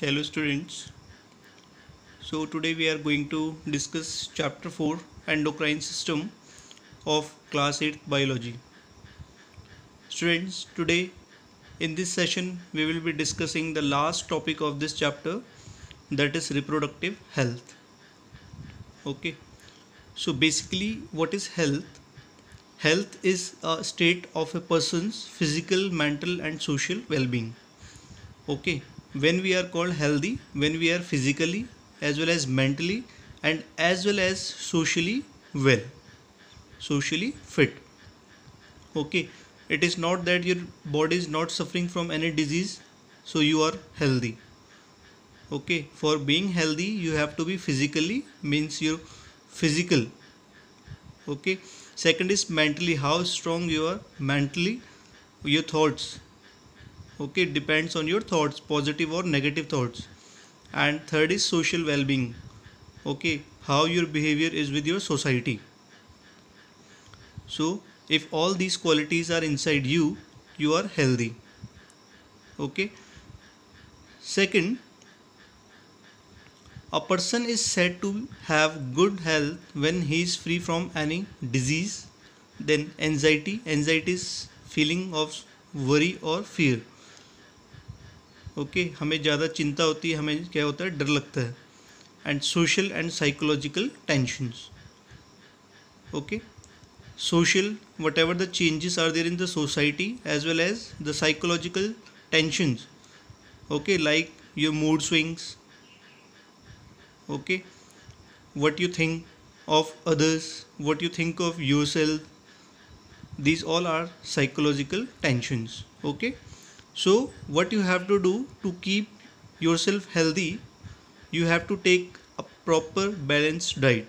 Hello students. So today we are going to discuss chapter 4 endocrine system of class 8 biology. Students, today in this session we will be discussing the last topic of this chapter, that is reproductive health. Okay. So basically what is health? Health is a state of a person's physical, mental and social well-being. Okay, when we are called healthy, when we are physically as well as mentally and as well as socially well, socially fit. Okay, it is not that your body is not suffering from any disease, so you are healthy. Okay, for being healthy you have to be physically, means your physical. Okay, second is mentally, how strong you are mentally, your thoughts. Okay, it depends on your thoughts, positive or negative thoughts. And third is social well-being. Okay, how your behavior is with your society. So if all these qualities are inside you, you are healthy. Okay, second, a person is said to have good health when he is free from any disease. Then anxiety is feeling of worry or fear. Okay हमें ज़्यादा चिंता होती है, हमें क्या होता है, डर लगता है. And social and psychological tensions. Okay, social, whatever the changes are there in the society, as well as the psychological tensions. Okay, like your mood swings. Okay, what you think of others, what you think of yourself, these all are psychological tensions. Okay, so what you have to do to keep yourself healthy, you have to take a proper balanced diet.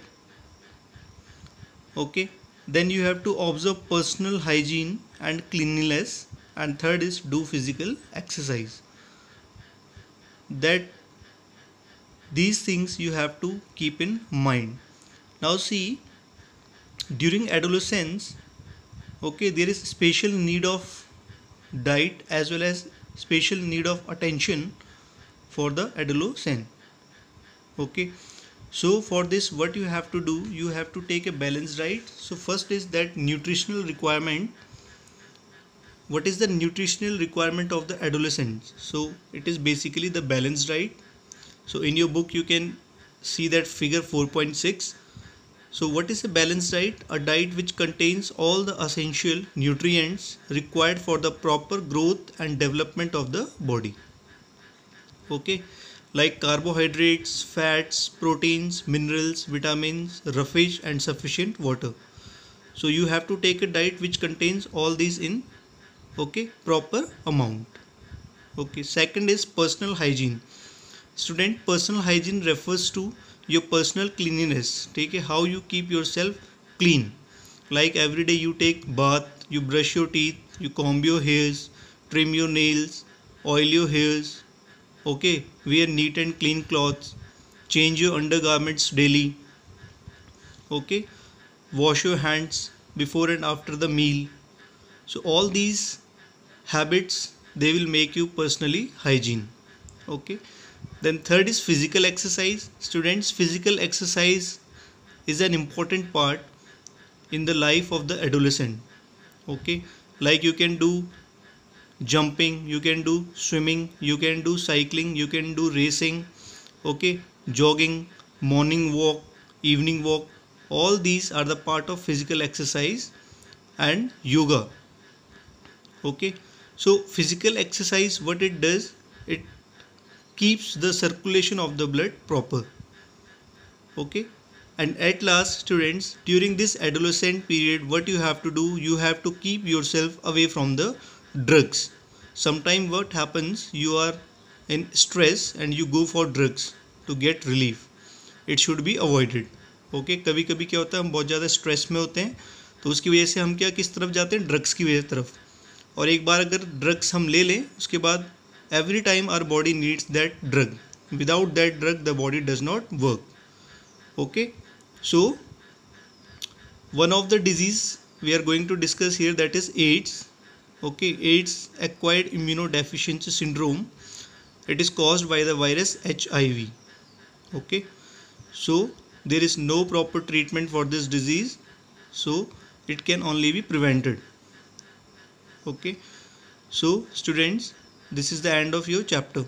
Okay, then you have to observe personal hygiene and cleanliness, and third is do physical exercise. That these things you have to keep in mind. Now see, during adolescence, okay, there is special need of diet as well as special need of attention for the adolescent. Okay, so for this what you have to do, you have to take a balanced diet. So first is that nutritional requirement. What is the nutritional requirement of the adolescent? So it is basically the balanced diet. So in your book you can see that figure 4.6. So what is a balanced diet? A diet which contains all the essential nutrients required for the proper growth and development of the body. Okay, like carbohydrates, fats, proteins, minerals, vitamins, roughage and sufficient water. So you have to take a diet which contains all these in, okay, proper amount. Okay, second is personal hygiene. Student, personal hygiene refers to your personal cleanliness. Take how you keep yourself clean. Like every day you take bath, you brush your teeth, you comb your hairs, trim your nails, oil your hairs. Okay, wear neat and clean clothes, change your undergarments daily. Okay, wash your hands before and after the meal. So all these habits, they will make you personally hygiene. Okay, then third is physical exercise. Students, physical exercise is an important part in the life of the adolescent. Okay, like you can do jumping, you can do swimming, you can do cycling, you can do racing. Okay, jogging, morning walk, evening walk, all these are the part of physical exercise. And yoga. Okay, so physical exercise, what it does, it keeps the circulation of the blood proper. Okay, and at last students, during this adolescent period what you have to do, you have to keep yourself away from the drugs. Sometimes what happens, you are in stress and you go for drugs to get relief. It should be avoided. Okay, कभी कभी क्या होता है, हम बहुत ज़्यादा stress में होते हैं तो उसकी वजह से हम क्या किस तरफ जाते हैं, ड्रग्स की वजह तरफ. और एक बार अगर ड्रग्स हम ले लें, उसके बाद every time our body needs that drug. Without that drug the body does not work. Okay, so one of the disease we are going to discuss here, that is AIDS. Okay, AIDS, acquired immunodeficiency syndrome. It is caused by the virus HIV. Okay, so there is no proper treatment for this disease, so it can only be prevented. Okay, so students, this is the end of your chapter.